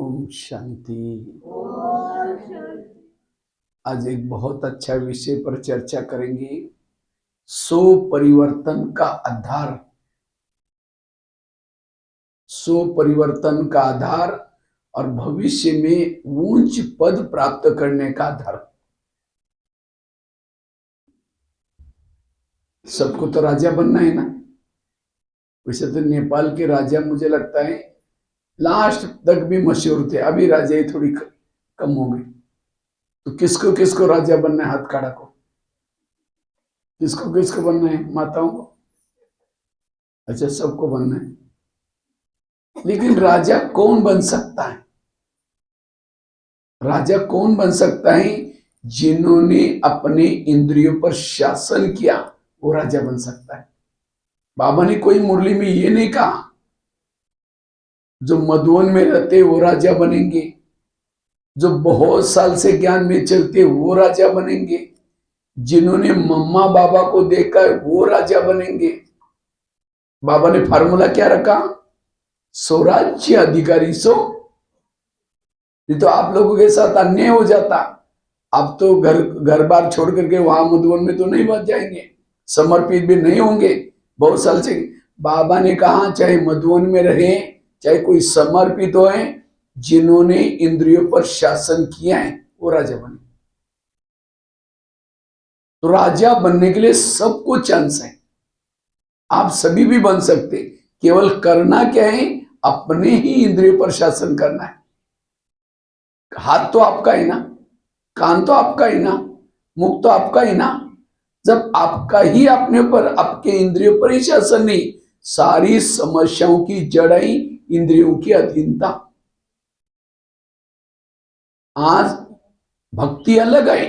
ओम शांति। आज एक बहुत अच्छा विषय पर चर्चा करेंगे। सो परिवर्तन का आधार, सो परिवर्तन का आधार और भविष्य में उच्च पद प्राप्त करने का आधार। सबको तो राजा बनना है ना। वैसे तो नेपाल के राजा मुझे लगता है लास्ट तक भी मशहूर थे, अभी राजा ही थोड़ी कम हो गई। तो किसको किसको राजा बनना है? हाथ खड़ा को। किसको किसको बनना है? माताओं को? अच्छा, सबको बनना है। लेकिन राजा कौन बन सकता है? राजा कौन बन सकता है? जिन्होंने अपने इंद्रियों पर शासन किया, वो राजा बन सकता है। बाबा ने कोई मुरली में ये नहीं कहा जो मधुवन में रहते वो राजा बनेंगे, जो बहुत साल से ज्ञान में चलते वो राजा बनेंगे, जिन्होंने मम्मा बाबा को देखा है वो राजा बनेंगे। बाबा ने फार्मूला क्या रखा? स्वराज्य अधिकारी सो। नहीं तो आप लोगों के साथ अन्याय हो जाता। आप तो घर बार छोड़ करके वहां मधुवन में तो नहीं बच जाएंगे, समर्पित भी नहीं होंगे बहुत साल से। बाबा ने कहा चाहे मधुवन में रहे, चाहे कोई समर्पित हो, जिन्होंने इंद्रियों पर शासन किया है वो राजा बने। तो राजा बनने के लिए सबको चांस है। आप सभी भी बन सकते, केवल करना क्या है? अपने ही इंद्रियों पर शासन करना है। हाथ तो आपका है ना, कान तो आपका ही ना, मुख तो आपका ही ना। जब आपका ही अपने ऊपर, आपके इंद्रियों पर ही शासन नहीं, सारी समस्याओं की जड़ ही इंद्रियों की अधीनता। आज भक्ति अलग है।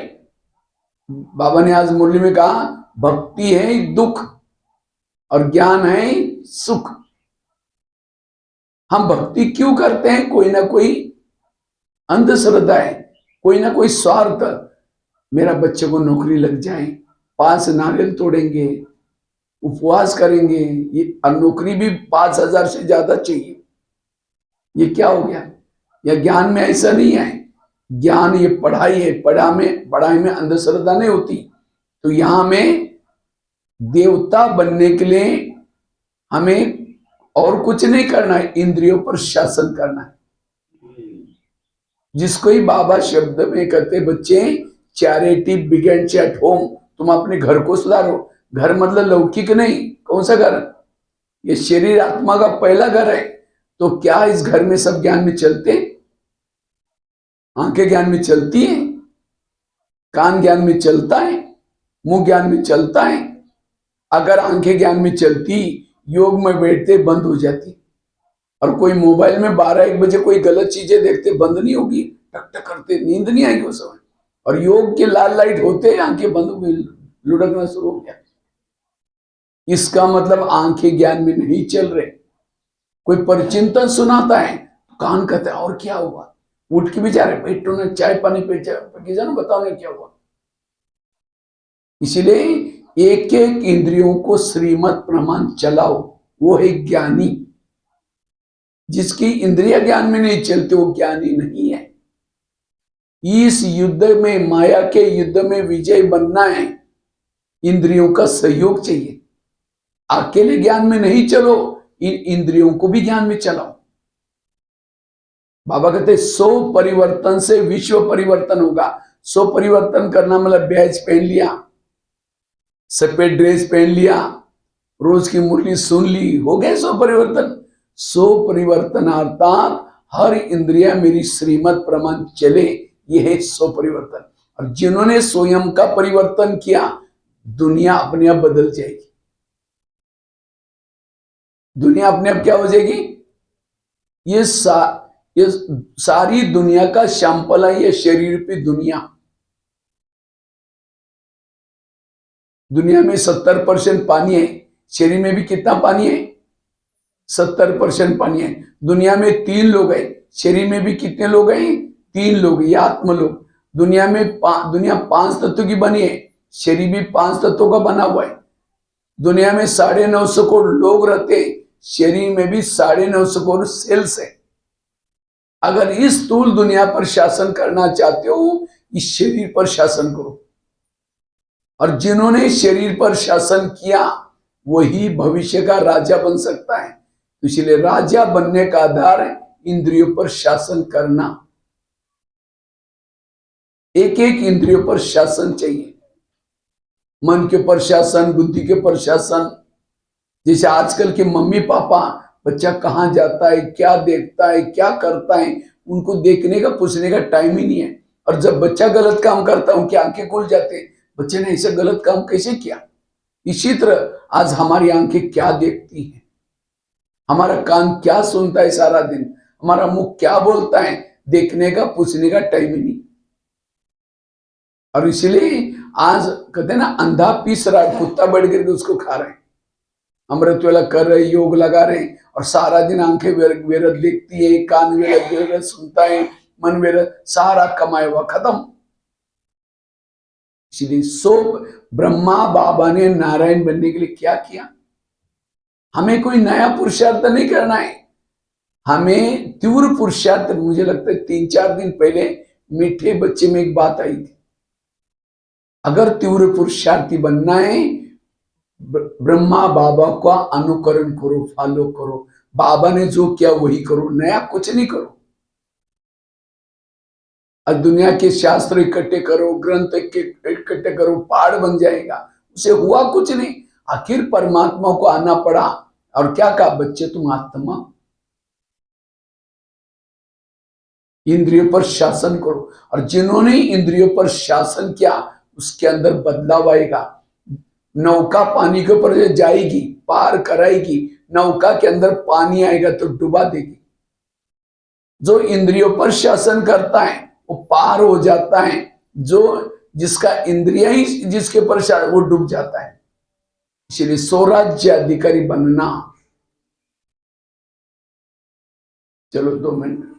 बाबा ने आज मुरली में कहा भक्ति है दुख और ज्ञान है सुख। हम भक्ति क्यों करते हैं? कोई ना कोई अंधश्रद्धा है, कोई ना कोई स्वार्थ। मेरा बच्चे को नौकरी लग जाए, 5 नारियल तोड़ेंगे, उपवास करेंगे, ये नौकरी भी 5,000 से ज्यादा चाहिए। ये क्या हो गया? या ज्ञान में ऐसा नहीं है। ज्ञान ये पढ़ाई है, पढ़ाई में अंधश्रद्धा नहीं होती। तो यहां में देवता बनने के लिए हमें और कुछ नहीं करना है, इंद्रियों पर शासन करना है। जिसको ही बाबा शब्द में कहते बच्चे, चैरिटी बिगिंस एट होम। तुम अपने घर को सुधारो। घर मतलब लौकिक नहीं। कौन सा घर? ये शरीर आत्मा का पहला घर है। तो क्या इस घर में सब ज्ञान में चलते? आंखें ज्ञान में चलती है, कान ज्ञान में चलता है, मुंह ज्ञान में चलता है। अगर आंखें ज्ञान में चलती, योग में बैठते बंद हो जाती। और कोई मोबाइल में 12-1 बजे कोई गलत चीजें देखते, बंद नहीं होगी, टक टक करते, नींद नहीं आएगी उस समय। और योग के लाल लाइट होते आंखें बंद हो गई, लुढ़कना शुरू हो गया। इसका मतलब आंखें ज्ञान में नहीं चल रहे। कोई परिचिंतन सुनाता है, कान कहता है और क्या हुआ? उठ के बेचारे बैठो ना, चाय पानी पे जाना, बताओ ना क्या हुआ। इसलिए एक एक इंद्रियों को श्रीमत प्रमाण चलाओ, वो है ज्ञानी। जिसकी इंद्रिया ज्ञान में नहीं चलते वो ज्ञानी नहीं है। इस युद्ध में, माया के युद्ध में विजय बनना है, इंद्रियों का सहयोग चाहिए। अकेले ज्ञान में नहीं चलो, इन इंद्रियों को भी ज्ञान में चलाओ। बाबा कहते 100 परिवर्तन से विश्व परिवर्तन होगा। 100 परिवर्तन करना मतलब बैज पहन लिया, सफेद ड्रेस पहन लिया, रोज की मुरली सुन ली, हो गए 100 परिवर्तन। 100 परिवर्तन अर्थात हर इंद्रिया मेरी श्रीमत प्रमाण चले, यह है 100 परिवर्तन। और जिन्होंने स्वयं का परिवर्तन किया, दुनिया अपने आप बदल जाएगी। दुनिया अपने आप क्या हो जाएगी? ये सारी दुनिया का सैंपल है, ये शरीर पे दुनिया। दुनिया में 70% पानी है, शरीर में भी कितना पानी है? 70% पानी है। दुनिया में 3 लोग हैं, शरीर में भी कितने लोग हैं? 3 लोग, ये आत्म लोग। दुनिया में दुनिया 5 तत्वों की बनी है, शरीर भी 5 तत्वों का बना हुआ है। दुनिया में 950 करोड़ लोग रहते हैं, शरीर में भी 950 करोड़ सेल्स है। अगर इस स्थूल दुनिया पर शासन करना चाहते हो, इस शरीर पर शासन करो। और जिन्होंने शरीर पर शासन किया वही भविष्य का राजा बन सकता है। तो इसलिए राजा बनने का आधार है इंद्रियों पर शासन करना। एक एक इंद्रियों पर शासन चाहिए। मन के ऊपर शासन, बुद्धि के ऊपर शासन। जैसे आजकल के मम्मी पापा, बच्चा कहाँ जाता है, क्या देखता है, क्या करता है, उनको देखने का पूछने का टाइम ही नहीं है। और जब बच्चा गलत काम करता है उनकी आंखें खुल जाते हैं, बच्चे ने ऐसा गलत काम कैसे किया। इसी तरह आज हमारी आंखें क्या देखती हैं, हमारा कान क्या सुनता है सारा दिन, हमारा मुंह क्या बोलता है, देखने का पूछने का टाइम ही नहीं। और इसलिए आज कहते हैं ना, अंधा पीस रहा है, कुत्ता बढ़ करके उसको खा रहे हैं। अमृत वेला कर रहे, योग लगा रहे, और सारा दिन आंखें वेरत देखती है, कान वेरत सुनता है, मन वेरत, सारा कमाया हुआ खत्म। इसलिए सो ब्रह्मा बाबा ने नारायण बनने के लिए क्या किया। हमें कोई नया पुरुषार्थ नहीं करना है, हमें तीव्र पुरुषार्थ। मुझे लगता है 3-4 दिन पहले मीठे बच्चे में एक बात आई थी, अगर तीव्र पुरुषार्थी बनना है, ब्रह्मा बाबा का अनुकरण करो, फॉलो करो। बाबा ने जो किया वही करो, नया कुछ नहीं करो। और दुनिया के शास्त्र इकट्ठे करो, ग्रंथ इकट्ठे करो, पहाड़ बन जाएगा, उसे हुआ कुछ नहीं। आखिर परमात्मा को आना पड़ा। और क्या कहा, बच्चे तुम आत्मा, इंद्रियों पर शासन करो। और जिन्होंने इंद्रियों पर शासन किया उसके अंदर बदलाव आएगा। नौका पानी के ऊपर जाएगी, पार कराएगी, नौका के अंदर पानी आएगा तो डुबा देगी। जो इंद्रियों पर शासन करता है वो पार हो जाता है, जो जिसका इंद्रिया ही जिसके ऊपर वो डूब जाता है। इसलिए स्वराज्य अधिकारी बनना। चलो 2 मिनट।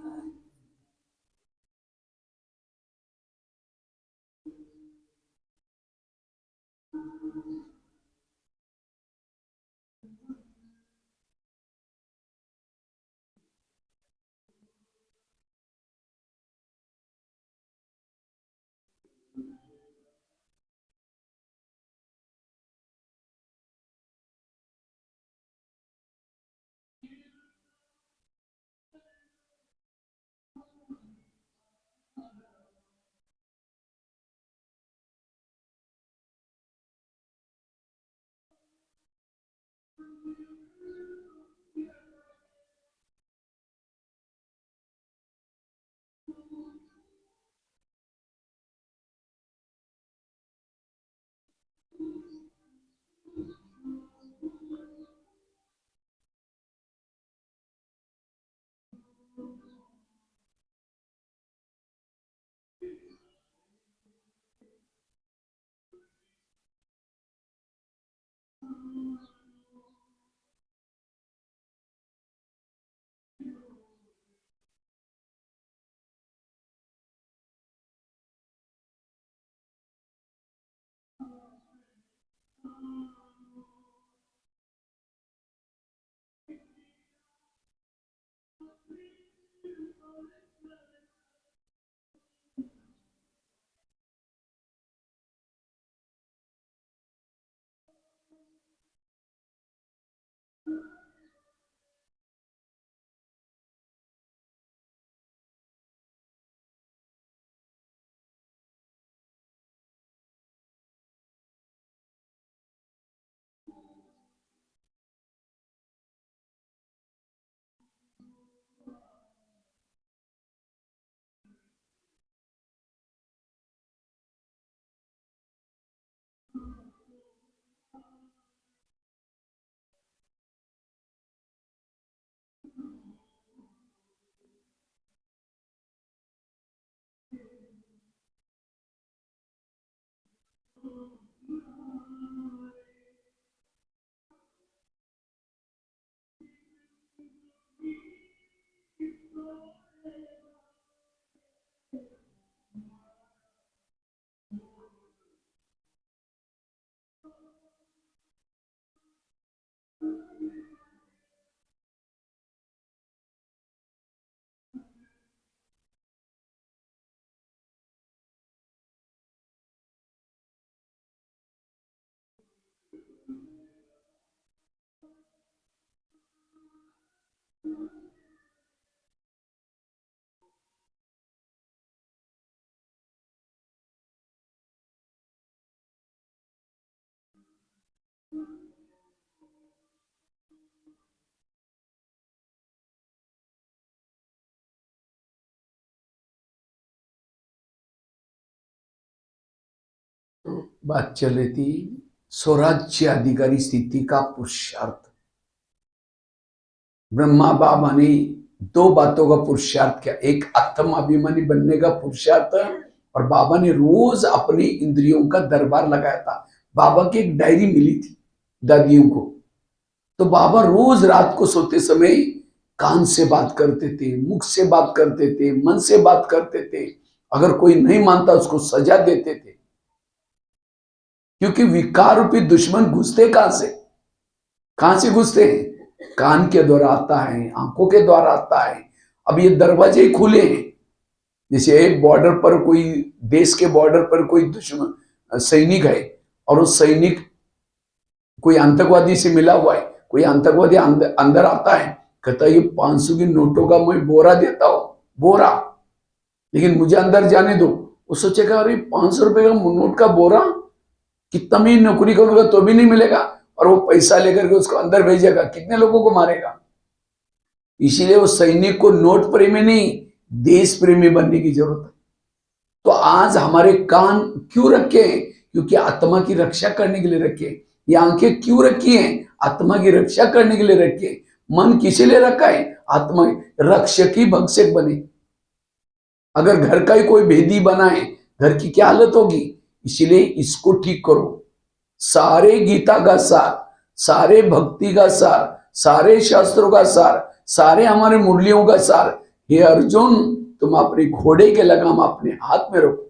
तो बात चल रही थी स्वराज्य अधिकारी स्थिति का पुरुषार्थ। ब्रह्मा बाबा ने दो बातों का पुरुषार्थ किया, एक आत्माभिमानी बनने का पुरुषार्थ, और बाबा ने रोज अपनी इंद्रियों का दरबार लगाया था। बाबा की एक डायरी मिली थी दादियों को, तो बाबा रोज रात को सोते समय कान से बात करते थे, मुख से बात करते थे, मन से बात करते थे। अगर कोई नहीं मानता उसको सजा देते थे, क्योंकि विकार रूपी दुश्मन घुसते कहां से घुसते हैं? कान के द्वारा आता है, आंखों के द्वारा आता है। अब ये दरवाजे खुले हैं। जैसे एक बॉर्डर पर कोई देश के बॉर्डर पर कोई दुश्मन सैनिक है, और उस सैनिक कोई आतंकवादी से मिला हुआ है, कोई आतंकवादी अंदर आता है, कहता है ये 500 की नोटों का मैं बोरा देता हूं, बोरा, लेकिन मुझे अंदर जाने दो। वो सोचेगा अरे 500 रुपए का नोट का बोरा, कितना भी नौकरी करूंगा तो भी नहीं मिलेगा, और वो पैसा लेकर के उसको अंदर भेजेगा, कितने लोगों को मारेगा। इसीलिए वो सैनिक को नोट प्रेमी नहीं, देश प्रेमी बनने की जरूरत है। तो आज हमारे कान क्यों रखे हैं? क्योंकि आत्मा की रक्षा करने के लिए रखे। ये आंखें क्यों रखी हैं? आत्मा की रक्षा करने के लिए रखे। मन किसे लिए रखा है? आत्मा रक्षक ही भक्षक बने। अगर घर का ही कोई भेदी बनाए, घर की क्या हालत होगी? इसीलिए इसको ठीक करो। सारे गीता का सार, सारे भक्ति का सार, सारे शास्त्रों का सार, सारे हमारे मुरलियों का सार, हे अर्जुन तुम अपने घोड़े के लगाम अपने हाथ में रखो।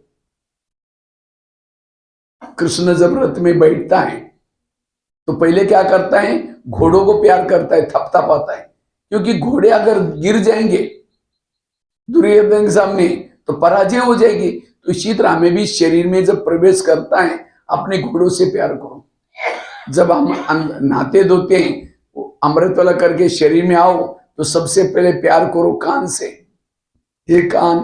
कृष्ण जब रथ में बैठता है तो पहले क्या करता है? घोड़ों को प्यार करता है, थपथपाता है, क्योंकि घोड़े अगर गिर जाएंगे दुर्योधन के सामने तो पराजय हो जाएगी। तो इसी तरह हमें भी शरीर में जब प्रवेश करता है अपने घोड़ों से प्यार करो। जब हम नहाते धोते हैं, अमृत वाला करके शरीर में आओ तो सबसे पहले प्यार करो कान से। हे कान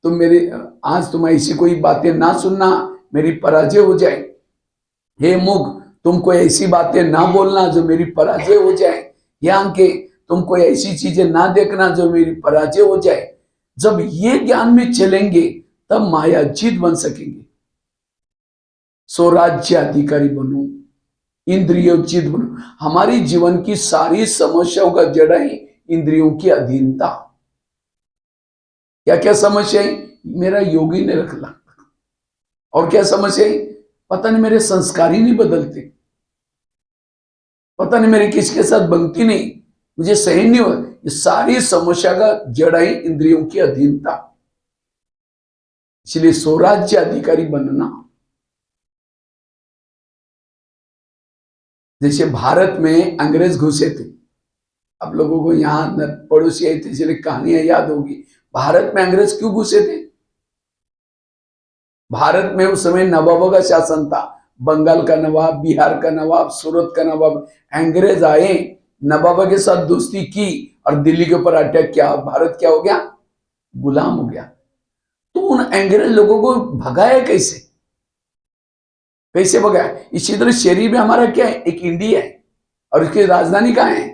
तुम मेरे, आज तुम ऐसी कोई बातें ना सुनना मेरी पराजय हो जाए। हे मुख तुम कोई ऐसी बातें ना बोलना जो मेरी पराजय हो जाए। हे आंखें तुम कोई ऐसी चीजें ना देखना जो मेरी पराजय हो जाए। जब ये ज्ञान में चलेंगे तब माया जीत बन सकेंगे। स्वराज्य अधिकारी बनो, इंद्रियोचित बनो। हमारी जीवन की सारी समस्याओं का जड़ है इंद्रियों की अधीनता। क्या क्या समस्या है? मेरा योगी नहीं रखला। और क्या समस्या है? पता नहीं मेरे संस्कार ही नहीं बदलते, पता नहीं मेरी किसके साथ बनती नहीं, मुझे सहन नहीं हो। ये सारी समस्या का जड़ है इंद्रियों की अधीनता। इसलिए स्वराज्य अधिकारी बनना। जैसे भारत में अंग्रेज घुसे थे, आप लोगों को यहाँ पड़ोसी आए थे इसलिए कहानियां याद होगी। भारत में अंग्रेज क्यों घुसे थे? भारत में उस समय नवाबों का शासन था। बंगाल का नवाब, बिहार का नवाब, सूरत का नवाब। अंग्रेज आए, नवाबों के साथ दोस्ती की और दिल्ली के ऊपर अटैक किया। भारत क्या हो गया? गुलाम हो गया। तो उन अंग्रेज लोगों को भगाया कैसे? कैसे भगाया? इसी तरह शरीर में हमारा क्या है? एक इंडिया है, और इसकी राजधानी कहाँ है?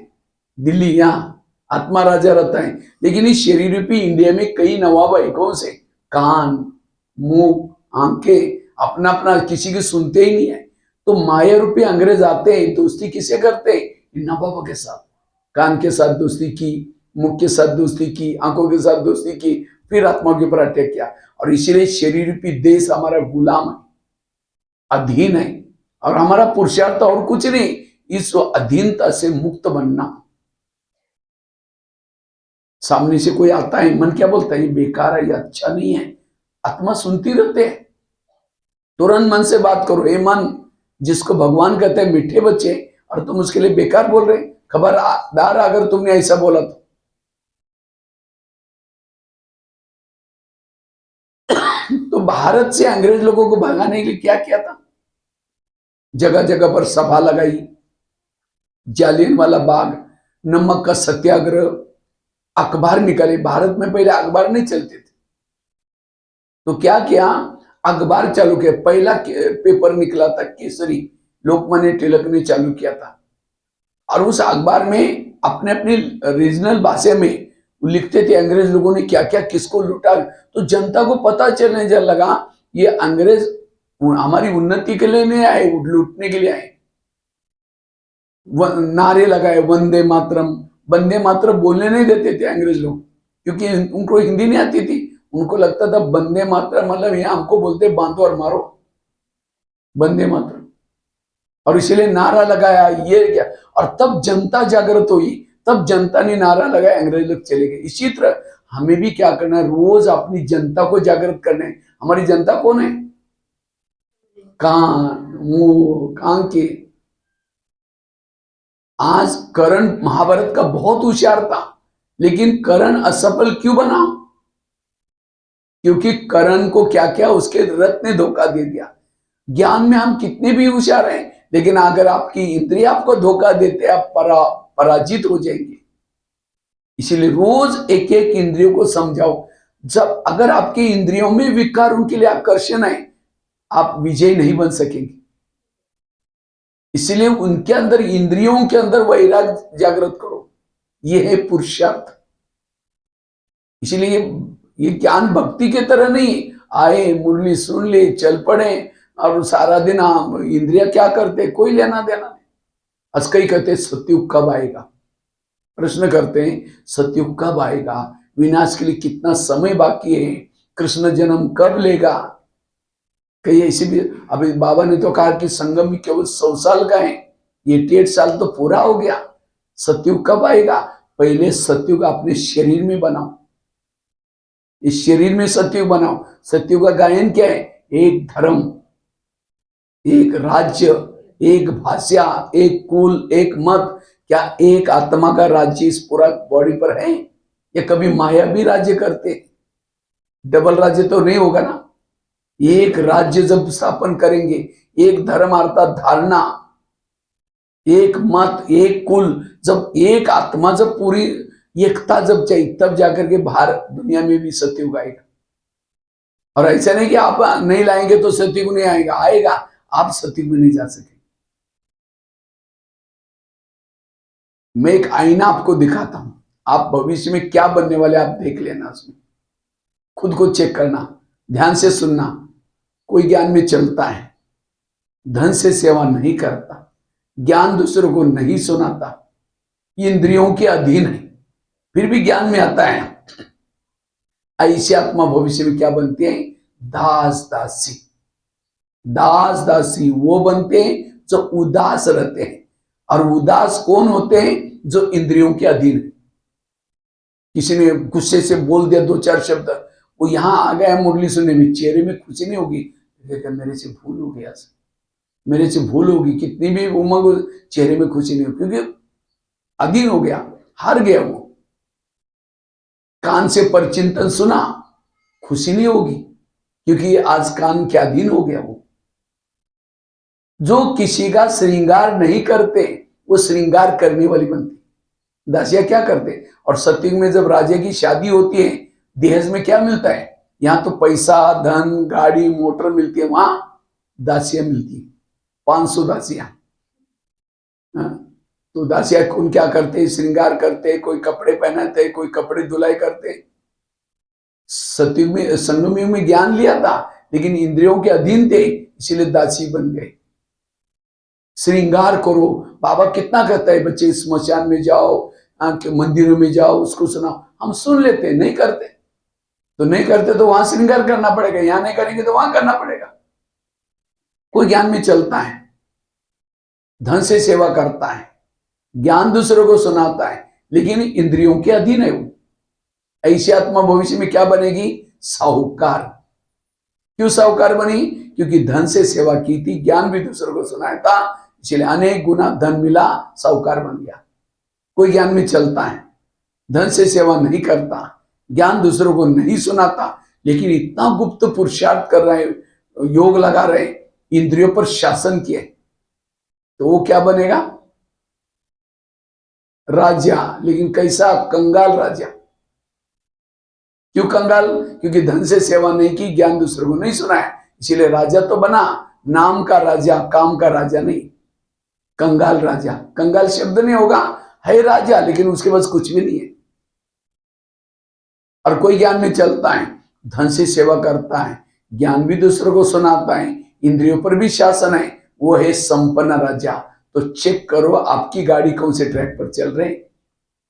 दिल्ली। यहाँ आत्मा राजा रहता है। लेकिन इस शरीर रूपी इंडिया में कई नवाब है। कौन से? कान, मुंह, आंखें, अपना अपना, किसी की सुनते ही नहीं है। तो माया रूपी अंग्रेज आते हैं, दोस्ती किसे करते हैं? इन नवाबों के साथ। कान के साथ दोस्ती की, मुख के साथ दोस्ती की, आंखों के साथ दोस्ती की, फिर आत्मा के ऊपर अटैक किया। और इसीलिए शरीर रूपी देश हमारा गुलाम है, अधीन है। और हमारा पुरुषार्थ और कुछ नहीं, इस अधीनता से मुक्त बनना। सामने से कोई आता है, मन क्या बोलता है? ये बेकार है, ये अच्छा नहीं है। आत्मा सुनती रहते हैं। तुरंत मन से बात करो, हे मन, जिसको भगवान कहते हैं मीठे बच्चे, और तुम उसके लिए बेकार बोल रहे। खबरदार अगर तुमने ऐसा बोला तो भारत से अंग्रेज लोगों को भगाने के लिए क्या किया था? जगह जगह पर सभा लगाई, जालियनवाला बाग, नमक का सत्याग्रह, अखबार निकाले। भारत में पहले अखबार नहीं चलते थे, तो क्या किया, अखबार चालू किया। पहला पेपर निकला था केसरी, लोकमान्य तिलक ने चालू किया था। और उस अखबार में अपने अपनी रीजनल भाषा में लिखते थे अंग्रेज लोगों ने क्या क्या किसको लूटा। तो जनता को पता चलने लगा ये अंग्रेज हमारी उन्नति के लिए नहीं आए, लूटने के लिए आए। नारे लगाए वंदे मातरम। वंदे मातरम बोलने नहीं देते थे अंग्रेज लोग, क्योंकि उनको हिंदी नहीं आती थी। उनको लगता था वंदे मातरम मतलब ये हमको बोलते बांधो और मारो, वंदे मातरम। और इसलिए नारा लगाया ये क्या। और तब जनता जागृत हुई, तब जनता ने नारा लगाया, अंग्रेज लोग चले गए। इसी तरह हमें भी क्या करना है, रोज अपनी जनता को जागृत करना है। हमारी जनता कौन है, कान मुंह कान के। आज कर्ण महाभारत का बहुत होशियार था, लेकिन कर्ण असफल क्यों बना, क्योंकि कर्ण को क्या क्या उसके रथ ने धोखा दे दिया। ज्ञान में हम कितने भी होशियार हैं, लेकिन अगर आपकी इंद्रिय आपको धोखा देते आप पराजित हो जाएंगे। इसीलिए रोज एक एक इंद्रियों को समझाओ। जब अगर आपके इंद्रियों में विकार, उनके लिए आकर्षण है, आप विजय नहीं बन सकेंगे। इसलिए उनके अंदर, इंद्रियों के अंदर वैराग्य जागृत करो। यह है पुरुषार्थ। इसलिए ये ज्ञान भक्ति के तरह नहीं आए मुरली सुन ले चल पड़े और सारा दिन इंद्रिया क्या करते, कोई लेना देना नहीं। अस्कई कहते सत्युग कब आएगा, प्रश्न करते हैं सत्युग कब आएगा, विनाश के लिए कितना समय बाकी है, कृष्ण जन्म कब लेगा। कहीं ऐसे भी अभी बाबा ने तो कहा कि संगम में केवल 100 साल का है, ये 1.5 साल तो पूरा हो गया। सत्युग कब आएगा, पहले सत्युग अपने शरीर में बनाओ, इस शरीर में सत्युग बनाओ। सत्युग का गायन क्या है, एक धर्म, एक राज्य, एक भाषा, एक कुल, एक मत। क्या एक आत्मा का राज्य इस पूरा बॉडी पर है, या कभी माया भी राज्य करते, डबल राज्य तो नहीं होगा ना। एक राज्य जब स्थापन करेंगे, एक धर्म अर्थात धारणा, एक मत, एक कुल, जब एक आत्मा जब पूरी एकता जब चाहिए, तब जाकर के बाहर दुनिया में भी सत्युग आएगा। और ऐसा नहीं कि आप नहीं लाएंगे तो सत्युग नहीं आएगा, आएगा, आप सत्युग में नहीं जा सके। मैं एक आईना आपको दिखाता हूं, आप भविष्य में क्या बनने वाले आप देख लेना, उसमें खुद को चेक करना, ध्यान से सुनना। कोई ज्ञान में चलता है, धन से सेवा नहीं करता, ज्ञान दूसरों को नहीं सुनाता, इंद्रियों के अधीन है, फिर भी ज्ञान में आता है, ऐसी आत्मा भविष्य में क्या बनती है, दास दासी। दास दासी वो बनते हैं जो उदास रहते हैं। और उदास कौन होते हैं, जो इंद्रियों के अधीन है। किसी ने गुस्से से बोल दिया 2-4 शब्द, वो यहां आ गया मुरली सुनने में, चेहरे में खुशी नहीं होगी, मेरे से भूल हो गया, मेरे से भूल होगी, कितनी भी उमंग, चेहरे में खुशी नहीं होगी, क्योंकि अधीन हो गया, हार गया वो। कान से परचिंतन सुना, खुशी नहीं होगी, क्योंकि आज कान के अधीन हो गया वो। जो किसी का श्रृंगार नहीं करते, वो श्रृंगार करने वाली बनती। दासिया क्या करते, और सत्युग में जब राजे की शादी होती है, दहेज में क्या मिलता है, यहां तो पैसा धन गाड़ी मोटर मिलती है, वहां दासियां मिलती है, 500 दासियां। तो दासिया कौन क्या करते, श्रृंगार करते, कोई कपड़े पहनाते, कोई कपड़े धुलाई करते। सत्युग में, संगम युग में ज्ञान लिया था, लेकिन इंद्रियों के अधीन थे, इसीलिए दासी बन गए। श्रृंगार करो, बाबा कितना कहता है, बच्चे स्मशान में जाओ, मंदिरों में जाओ, उसको सुनाओ। हम सुन लेते, नहीं करते तो नहीं करते, तो वहां श्रृंगार करना पड़ेगा, यहां नहीं करेंगे तो वहां करना पड़ेगा। कोई ज्ञान में चलता है, धन से सेवा करता है, ज्ञान दूसरों को सुनाता है, लेकिन इंद्रियों के अधीन है वो। ऐसी आत्मा भविष्य में क्या बनेगी, साहूकार। क्यों साहूकार बनी, क्योंकि धन से सेवा की थी, ज्ञान भी दूसरों को सुनाया था, इसलिए अनेक गुना धन मिला, साहूकार बन गया। कोई ज्ञान में चलता है, धन से सेवा नहीं करता, ज्ञान दूसरों को नहीं सुनाता, लेकिन इतना गुप्त पुरुषार्थ कर रहे, योग लगा रहे, इंद्रियों पर शासन किए, तो वो क्या बनेगा, राजा। लेकिन कैसा, कंगाल राजा। क्यों कंगाल? क्योंकि धन से सेवा नहीं की, ज्ञान दूसरों को नहीं सुनाया, इसीलिए राजा तो बना, नाम का राजा, काम का राजा नहीं। कंगाल राजा, कंगाल शब्द नहीं होगा, है राजा लेकिन उसके पास कुछ भी नहीं है, और कोई ज्ञान में चलता है, धन से सेवा करता है, ज्ञान भी दूसरों को सुनाता है, इंद्रियों पर भी शासन है, वो है संपन्न राजा। तो चेक करो आपकी गाड़ी कौन से ट्रैक पर चल रहे हैं।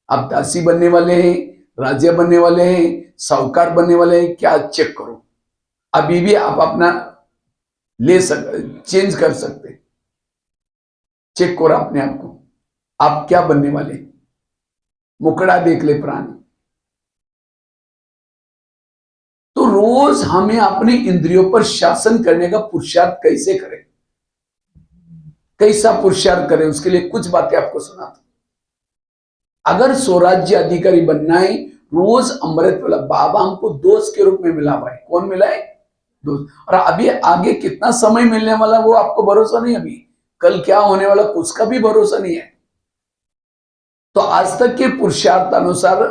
आप दासी बनने वाले हैं, राजा बनने वाले हैं, साहूकार बनने वाले हैं, क्या चेक करो। अभी भी आप अपना चेंज कर सकते, चेक करो अपने आप को, आप क्या बनने वाले। मुकड़ा देख ले प्राणी। तो रोज हमें अपनी इंद्रियों पर शासन करने का पुरुषार्थ कैसे करें, कैसा पुरुषार्थ करें, उसके लिए कुछ बातें आपको सुनाता हूं। अगर स्वराज्य अधिकारी बनना है, रोज अमृत वाला बाबा हमको दोस्त के रूप में मिला भाई। कौन मिला है? दोस्त। और अभी आगे कितना समय मिलने वाला वो आपको भरोसा नहीं, अभी कल क्या होने वाला उसका भी भरोसा नहीं है। तो आज तक के पुरुषार्थ अनुसार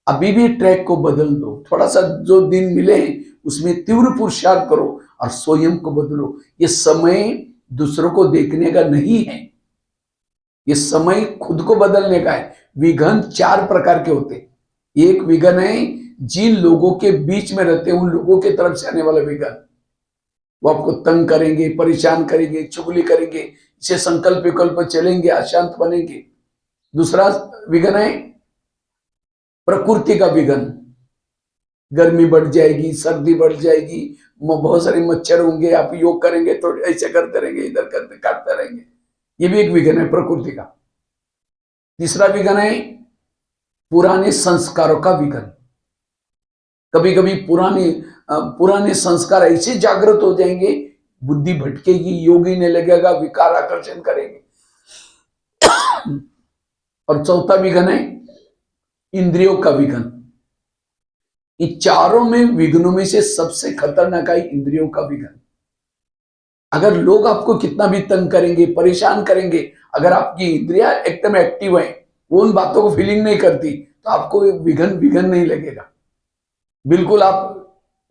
अभी भी ट्रैक को बदल दो, थोड़ा सा जो दिन मिले उसमें तीव्र पुरुषार्थ करो और स्वयं को बदलो। ये समय दूसरों को देखने का नहीं है, ये समय खुद को बदलने का है। विघन 4 प्रकार के होते। एक विघन है जिन लोगों के बीच में रहते हैं उन लोगों के तरफ से आने वाला विघन, वो आपको तंग करेंगे, परेशान करेंगे, चुगली करेंगे, इसे संकल्प विकल्प चलेंगे, अशांत बनेंगे। दूसरा विघन है प्रकृति का विघन, गर्मी बढ़ जाएगी, सर्दी बढ़ जाएगी, बहुत सारे मच्छर होंगे, आप योग करेंगे तो ऐसे करते रहेंगे, इधर करते काटते रहेंगे, ये भी एक विघन है प्रकृति का। तीसरा विघन है पुराने संस्कारों का विघन। कभी कभी पुराने संस्कार ऐसे जागृत हो जाएंगे, बुद्धि भटकेगी, योग ही नहीं लगेगा, विकार आकर्षण करेंगे। और चौथा विघन है इंद्रियों का विघन। इन चारों में विघ्नों में से सबसे खतरनाक है इंद्रियों का विघन। अगर लोग आपको कितना भी तंग करेंगे, परेशान करेंगे, अगर आपकी इंद्रियां एकदम एक्टिव है, वो उन बातों को फीलिंग नहीं करती, तो आपको विघन विघन नहीं लगेगा, बिल्कुल आप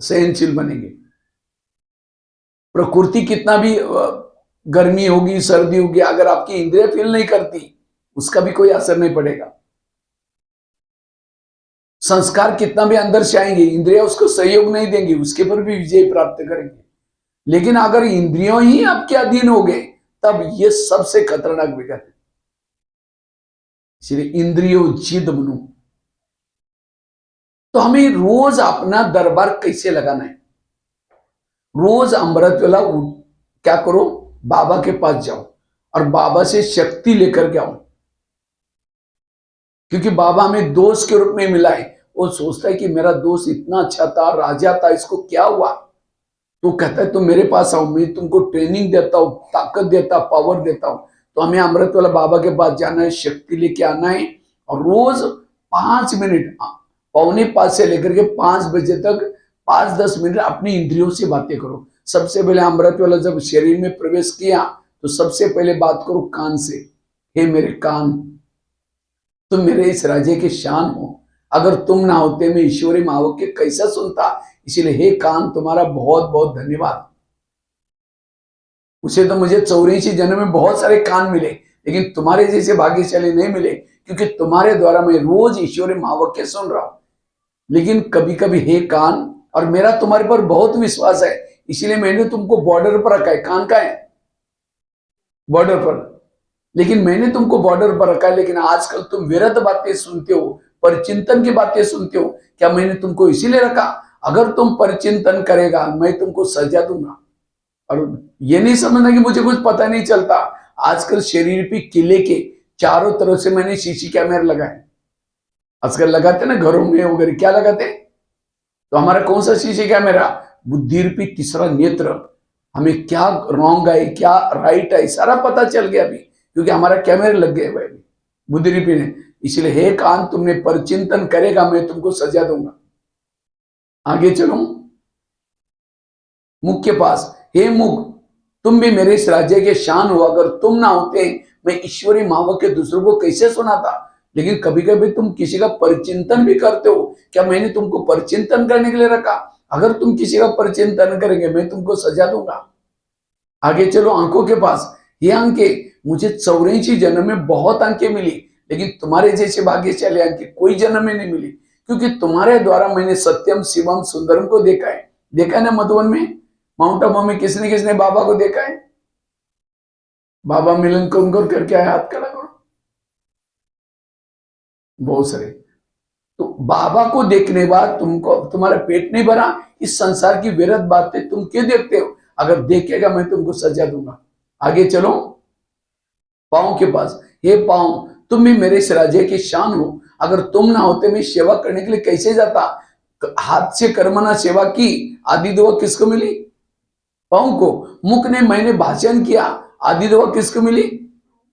सहनशील बनेंगे। प्रकृति कितना भी गर्मी होगी, सर्दी होगी, अगर आपकी इंद्रियां फील नहीं करती उसका भी कोई असर नहीं पड़ेगा। संस्कार कितना भी अंदर से आएंगे, इंद्रियां उसको सहयोग नहीं देंगी, उसके पर भी विजय प्राप्त करेंगे। लेकिन अगर इंद्रियों ही आपके अधीन हो गए, तब ये सबसे खतरनाक विघन है। इसलिए इंद्रियों जिद बनो। तो हमें रोज अपना दरबार कैसे लगाना है? रोज अमृत वेला क्या करो, बाबा के पास जाओ और बाबा से शक्ति लेकर के आओ। क्योंकि बाबा हमें दोस्त के रूप में मिला है। वो सोचता है कि मेरा दोस्त इतना अच्छा था, राजा था, इसको क्या हुआ? तो कहता है तुम मेरे पास आओ, मैं तुमको ट्रेनिंग देता हूँ, ताकत देता, पावर देता हूँ। तो हमें अमृत वाला बाबा के पास जाना है, शक्ति लेके आना है, और रोज 5 मिनट, 4:45 से लेकर के 5 बजे तक 5-10 मिनट अपनी इंद्रियों से बातें करो। सबसे पहले अमृत वाला जब शरीर में प्रवेश किया तो सबसे पहले बात करो कान से। हे मेरे कान, तुम मेरे इस राज्य के शान हो, अगर तुम ना होते मैं ईश्वरी महावाक्य कैसा सुनता। इसीलिए हे कान, तुम्हारा बहुत बहुत धन्यवाद। उसे तो मुझे 84 जन्म में बहुत सारे कान मिले, लेकिन तुम्हारे जैसे भाग्यशाली नहीं मिले, क्योंकि तुम्हारे द्वारा मैं रोज ईश्वरी महावाक्य सुन रहा हूं। लेकिन कभी कभी हे कान, और मेरा तुम्हारे पर बहुत विश्वास है, इसीलिए मैंने तुमको बॉर्डर पर रखा है। कान का है बॉर्डर पर, लेकिन मैंने तुमको बॉर्डर पर रखा है। लेकिन आजकल तुम व्यर्थ बातें सुनते हो, परिचिंतन की बातें सुनते हो। क्या मैंने तुमको इसीलिए रखा? अगर तुम परिचिंतन करेगा मैं तुमको सजा दूंगा। और ये नहीं समझना कि मुझे कुछ पता नहीं चलता। आजकल शरीर पे किले के चारों तरफ से मैंने सीसी कैमरे लगाए। आजकल लगाते ना घरों में वगैरह, क्या लगाते? तो हमारा कौन सा सीसी कैमरा? बुद्धि रूपी तीसरा नेत्र, हमें क्या रॉन्ग है क्या राइट है सारा पता चल गया अभी, क्योंकि हमारा कैमरे लग गए भाई बुद्धि रूपी ने। इसलिए हे कान, तुमने परिचिंतन करेगा मैं तुमको सजा दूंगा। आगे चलो मुख के पास। हे मुख, तुम भी मेरे इस राज्य के शान हो, अगर तुम ना होते मैं ईश्वरी महावाक्य दूसरों को कैसे सुनाता? लेकिन कभी कभी तुम किसी का परिचिंतन भी करते हो। क्या मैंने तुमको परिचिंतन करने के लिए रखा? अगर तुम किसी का परिचिंतन करेंगे, मैं तुमको सजा दूंगा। आगे चलो अंकों के पास। ये अंके, मुझे 84 जन्म में बहुत अंकें मिली, लेकिन तुम्हारे जैसे भाग्यशाली अंकें कोई जन्म में नहीं मिली, क्योंकि तुम्हारे द्वारा मैंने सत्यम शिवम सुंदरम को देखा है। देखा है ना मधुबन में, माउंट आबू में किसने किसने बाबा को देखा है? बाबा मिलन कौन कौन करके आए? हाथ खड़ा करो। बहुत सारे। तो बाबा को देखने बाद तुमको तुम्हारा पेट नहीं भरा? इस संसार की व्यर्थ बातें तुम क्यों देखते हो? अगर देखेगा मैं तुमको सजा दूंगा। आगे चलो पांव के पास। हे पांव, तुम भी मेरे इस राज्य की शान हो। अगर तुम ना होते मैं सेवा करने के लिए कैसे जाता? हाथ से कर्मना सेवा की, आदि दुआ किसको मिली? पांव को। मुख ने मैंने भाषण किया, आदि दुआ किसको मिली?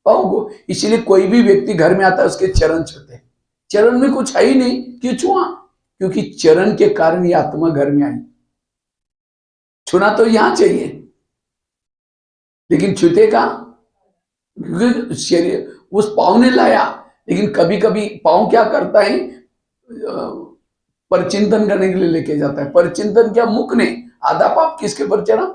पांव को। इसलिए कोई भी व्यक्ति घर में आता है उसके चरण छूते हैं। चरण में कुछ है ही नहीं, क्यों छुआ? क्योंकि चरण के कारण ये आत्मा घर में आई। छूना तो यहां चाहिए, लेकिन छूते का, क्योंकि शरीर उस पांव ने लाया। लेकिन कभी कभी पांव क्या करता है? परचिंतन करने के लिए लेके जाता है। परचिंतन क्या? मुख ने आधा पाप किसके ऊपर चढ़ा?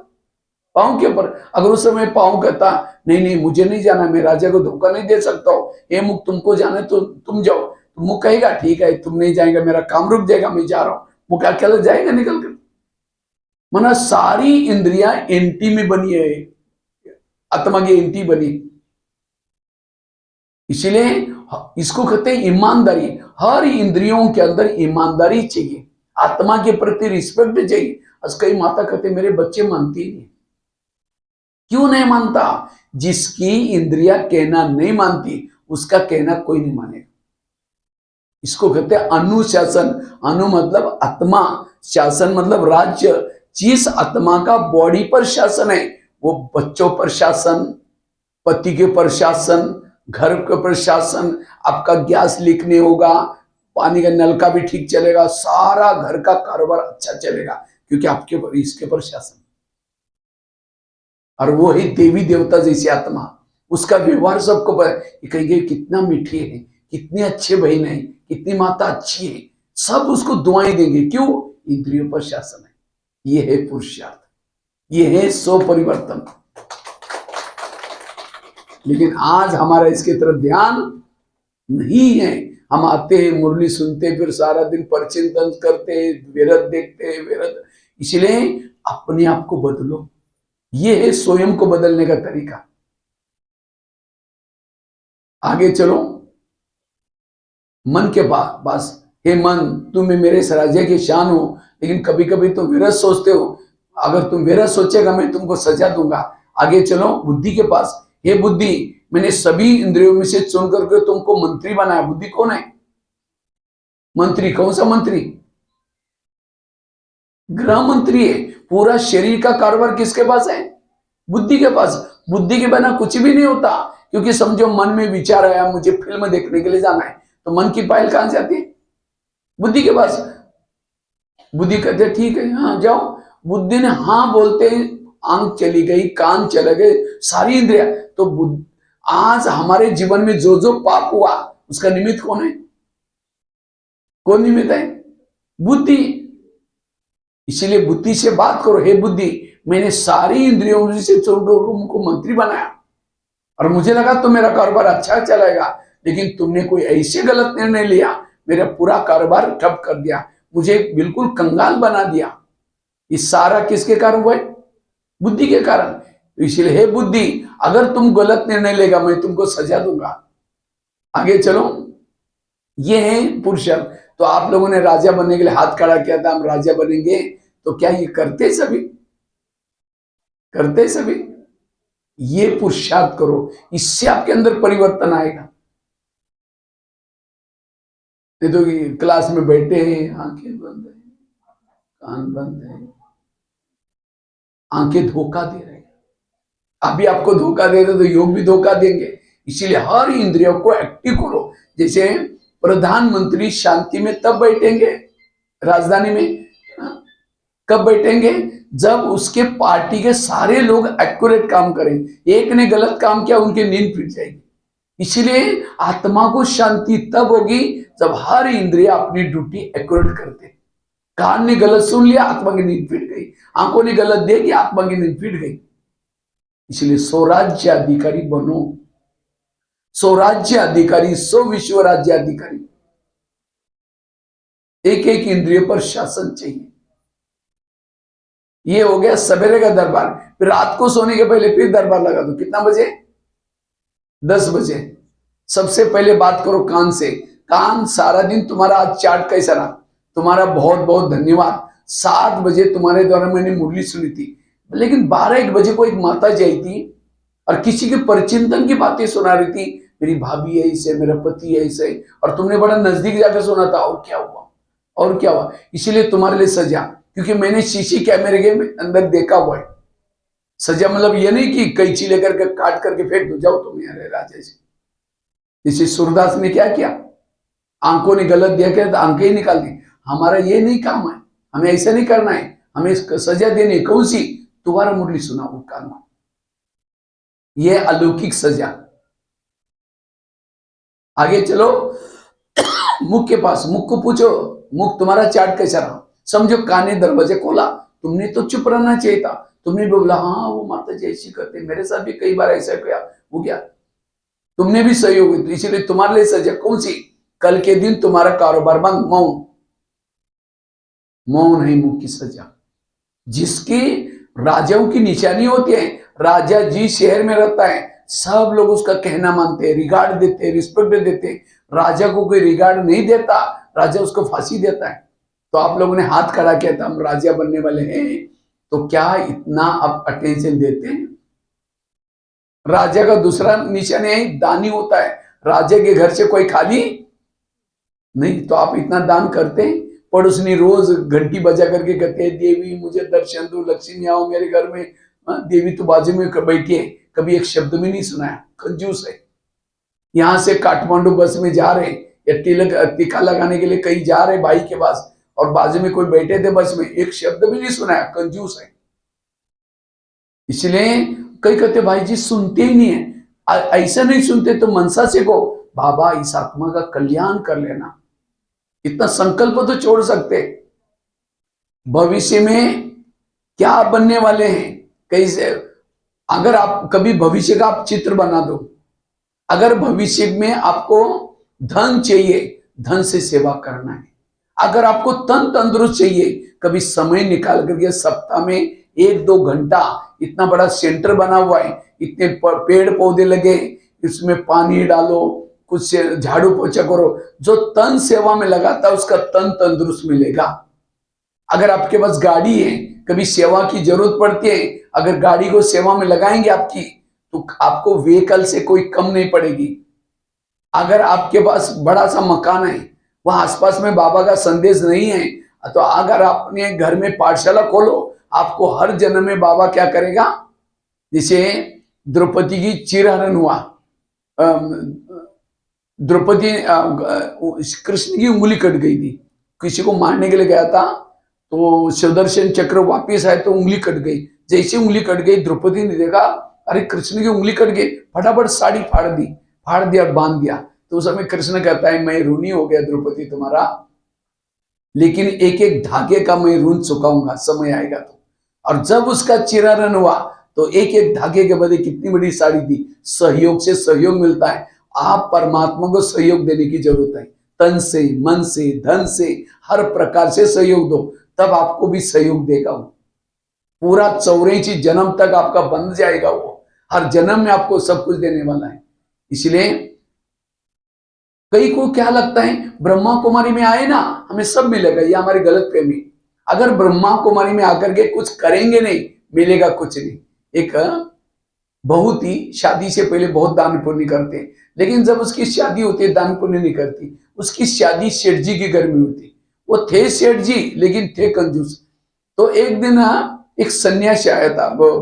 पांव के ऊपर। अगर उस समय पांव कहता नहीं नहीं मुझे नहीं जाना, मैं राजा को धोखा नहीं दे सकता हूं, ये मुख तुमको जाना है तो तुम जाओ, तो मुख कहेगा ठीक है तुम नहीं जाएगा, मेरा काम रुक जाएगा, मैं जा रहा हूं। मुख अकेला जाएगा निकल कर? मना सारी इंद्रियां एंटी में बनी है, आत्मा की एंटी बनी। इसलिए इसको कहते हैं ईमानदारी। हर इंद्रियों के अंदर ईमानदारी चाहिए, आत्मा के प्रति रिस्पेक्ट चाहिए। कई माता कहते मेरे बच्चे मानती ही नहीं। क्यों नहीं मानता? जिसकी इंद्रिया कहना नहीं मानती उसका कहना कोई नहीं मानेगा। इसको कहते हैं अनुशासन। अनु मतलब आत्मा, शासन मतलब राज्य। जिस आत्मा का बॉडी पर शासन है, वो बच्चों पर शासन, पति के पर शासन, घर के पर शासन, आपका गैस लीक नहीं होगा, पानी का नल का भी ठीक चलेगा, सारा घर का कारोबार अच्छा चलेगा, क्योंकि आपके पर इसके पर शासन। और वो ही देवी देवता जैसी आत्मा, उसका व्यवहार सबको कहेंगे कितना मीठी है, कितनी अच्छे बहन है, कितनी माता अच्छी है, सब उसको दुआएं देंगे। क्यों? इंद्रियों पर शासन है। ये है पुरुषार्थ, ये है स्व परिवर्तन। लेकिन आज हमारा इसके तरफ ध्यान नहीं है। हम आते हैं, मुरली सुनते, फिर सारा दिन परचिंतन करते, व्यर्थ देखते, व्यर्थ। इसलिए अपने आप को बदलो। ये है स्वयं को बदलने का तरीका। आगे चलो मन के पास। हे मन, तुम मेरे राज्य की शान हो, लेकिन कभी कभी तुम विरत सोचते हो। अगर तुम विरत सोचेगा मैं तुमको सजा दूंगा। आगे चलो बुद्धि के पास। हे बुद्धि, मैंने सभी इंद्रियों में से चुन करके तुमको मंत्री बनाया। बुद्धि कौन है? मंत्री। कौन सा मंत्री? गृह मंत्री है। पूरा शरीर का कारोबार किसके पास है? बुद्धि के पास। बुद्धि के बिना कुछ भी नहीं होता। क्योंकि समझो मन में विचार आया मुझे फिल्म देखने के लिए जाना है, तो मन की फाइल कहां से आती है? बुद्धि के पास। बुद्धि कहते ठीक है हाँ जाओ। बुद्धि ने हाँ बोलते आंख चली गई, कान चले गए, सारी इंद्रिया। तो आज हमारे जीवन में जो जो पाप हुआ उसका निमित्त कौन है? कौन निमित्त है? बुद्धि। इसीलिए बुद्धि से बात करो। हे बुद्धि, मैंने सारी इंद्रियों से तुमको मंत्री बनाया, और मुझे लगा तो मेरा कारोबार अच्छा चलेगा, लेकिन तुमने कोई ऐसे गलत निर्णय लिया, मेरा पूरा कारोबार ठप कर दिया, मुझे बिल्कुल कंगाल बना दिया। इस सारा किसके कारण हुआ? बुद्धि के कारण। इसलिए हे बुद्धि, अगर तुम गलत निर्णय लेगा मैं तुमको सजा दूंगा। आगे चलो, ये है पुरुषार्थ। तो आप लोगों ने राजा बनने के लिए हाथ खड़ा किया था, हम राजा बनेंगे, तो क्या ये करते सभी? करते सभी? ये पुरुषार्थ करो, इससे आपके अंदर परिवर्तन आएगा। नहीं तो क्लास में बैठे हैं, आंखें बंद है, कान बंद है, आंखें धोखा दे रहे हैं। अभी आपको धोखा दे रहे तो योग भी धोखा देंगे। इसीलिए हर इंद्रियों को एक्टिव करो। जैसे प्रधानमंत्री शांति में तब बैठेंगे राजधानी में, कब बैठेंगे? जब उसके पार्टी के सारे लोग एक्यूरेट काम करें। एक ने गलत काम किया उनकी नींद फिर जाएगी। इसलिए आत्मा को शांति तब होगी जब हर इंद्रिय अपनी ड्यूटी एक्यूरेट करते। कान ने गलत सुन लिया, आत्मा की नींद फिट गई। आंखों ने गलत देखी, आत्मा की नींद फिट गई। इसलिए स्वराज्य अधिकारी बनो, स्वराज्य अधिकारी, स्व विश्व राज्य अधिकारी। एक एक इंद्रियों पर शासन चाहिए। ये हो गया सवेरे का दरबार। फिर रात को सोने के पहले फिर दरबार लगा दो। कितना बजे? 10 बजे। सबसे पहले बात करो कान से। कान, सारा दिन तुम्हारा आज चार्ट कैसा रहा? तुम्हारा बहुत बहुत धन्यवाद। 7 बजे तुम्हारे द्वारा मैंने मुरली सुनी थी, लेकिन 12-1 बजे को एक माता जी आई थी और किसी के परिचिंतन की बातें सुना रही थी। मेरी भाभी ऐसे, मेरा पति ऐसे, और तुमने बड़ा नजदीक जाकर सुना था। और क्या हुआ? और क्या हुआ? इसीलिए तुम्हारे लिए सजा, क्योंकि मैंने शीशी कैमरे के अंदर देखा हुआ है। सजा मतलब ये नहीं कि कैंची लेकर के काट करके फेंक दो, जाओ तुम यहाँ राजा जी। इसी सूरदास ने क्या किया? आंखों ने गलत देखा तो आंखें ही निकाल दी। हमारा ये नहीं काम है, हमें ऐसा नहीं करना है। हमें सजा देनी। कौन सी? दोबारा मुरली सुना वो कान। ये अलौकिक सजा। आगे चलो मुख के पास। मुख को पूछो, मुख तुम्हारा चार्ट कैसा रहा? समझो कान ने दरवाजे खोला, तुमने तो चुप रहना चाहिए था। तुमने भी बोला हाँ वो माता जी ऐसी करते, मेरे साथ भी कई बार ऐसा किया, हो गया। तुमने भी सहयोग हुई, इसीलिए तुम्हारे लिए सजा कौन सी? कल के दिन तुम्हारा कारोबार बंद। मौन, मौन है मुख की सजा। जिसकी राजाओं की निशानी होती है। राजा जी शहर में रहता है, सब लोग उसका कहना मानते हैं, रिगार्ड देते हैं, रिस्पेक्ट देते हैं। राजा को कोई रिगार्ड नहीं देता, राजा उसको फांसी देता है। तो आप लोगों ने हाथ खड़ा किया था, हम राजा बनने वाले हैं, तो क्या इतना अब अटेंशन देते हैं? राजा का दूसरा निशान है दानी होता है। राजा के घर से कोई खाली नहीं, तो आप इतना दान करते हैं। पड़ोसनी रोज घंटी बजा करके कहते हैं देवी मुझे दर्शन दो, लक्ष्मी आओ मेरे घर में। देवी तो बाजू में बैठी है, कभी एक शब्द भी नहीं सुनाया। कंजूस है। यहाँ से काठमांडू बस में जा रहे या तिलक टीका लगाने के लिए कहीं जा रहे भाई के पास, और बाजू में कोई बैठे थे बस में, एक शब्द भी नहीं सुनाया। कंजूस है। इसलिए कई कहते भाई जी सुनते ही नहीं है। ऐसा नहीं सुनते तो मनसा से को बाबा इस आत्मा का कल्याण कर लेना, इतना संकल्प तो छोड़ सकते। भविष्य में क्या बनने वाले हैं कैसे, अगर आप कभी भविष्य का आप चित्र बना दो। अगर भविष्य में आपको धन चाहिए, धन से सेवा करना है। अगर आपको तन तंदुरुस्त चाहिए, कभी समय निकाल करके सप्ताह में 1-2 घंटा, इतना बड़ा सेंटर बना हुआ है, इतने पेड़ पौधे लगे, इसमें पानी डालो, कुछ झाड़ू पोछा करो। जो तन सेवा में लगाता है उसका तन तंदुरुस्त मिलेगा। अगर आपके पास गाड़ी है, कभी सेवा की जरूरत पड़ती है, अगर गाड़ी को सेवा में लगाएंगे आपकी, तो आपको व्हीकल से कोई कम नहीं पड़ेगी। अगर आपके पास बड़ा सा मकान है, वहां आसपास में बाबा का संदेश नहीं है, तो अगर आपने घर में पाठशाला खोलो, आपको हर जन्म में बाबा क्या करेगा? जैसे द्रौपदी की चिरहरण हुआ, द्रौपदी कृष्ण की उंगली कट गई थी, किसी को मारने के लिए गया था, तो सुदर्शन चक्र वापिस आए तो उंगली कट गई। जैसे उंगली कट गई, द्रौपदी ने देखा अरे कृष्ण की उंगली कट गई, फटाफट साड़ी फाड़ दिया और बांध दिया। तो उस समय कृष्ण कहता है मैं ऋणी हो गया द्रौपदी तुम्हारा, लेकिन एक एक धागे का मैं ऋण चुकाऊंगा, समय आएगा तो। और जब उसका चिरहरण हुआ तो एक एक धागे के बदले कितनी बड़ी साड़ी दी। सहयोग से सहयोग मिलता है। आप परमात्मा को सहयोग देने की जरूरत है, तन से, मन से, धन से, हर प्रकार से सहयोग दो, तब आपको भी सहयोग देगा वो। पूरा 84 जन्म तक आपका बन जाएगा वो, हर जन्म में आपको सब कुछ देने वाला है। इसलिए कई को क्या लगता है ब्रह्मा कुमारी में आए ना हमें सब मिलेगा, ये हमारी गलत फहमी। अगर ब्रह्मा कुमारी में आकर के कुछ करेंगे नहीं, मिलेगा कुछ नहीं। एक बहुत ही शादी से पहले बहुत दान पुण्य करते हैं, लेकिन जब उसकी शादी होती है दान पुण्य नहीं करती। उसकी शादी सेठ जी के घर में होती। वो थे सेठ जी लेकिन थे कंजूस। तो एक दिन एक सन्यासी आया था, वो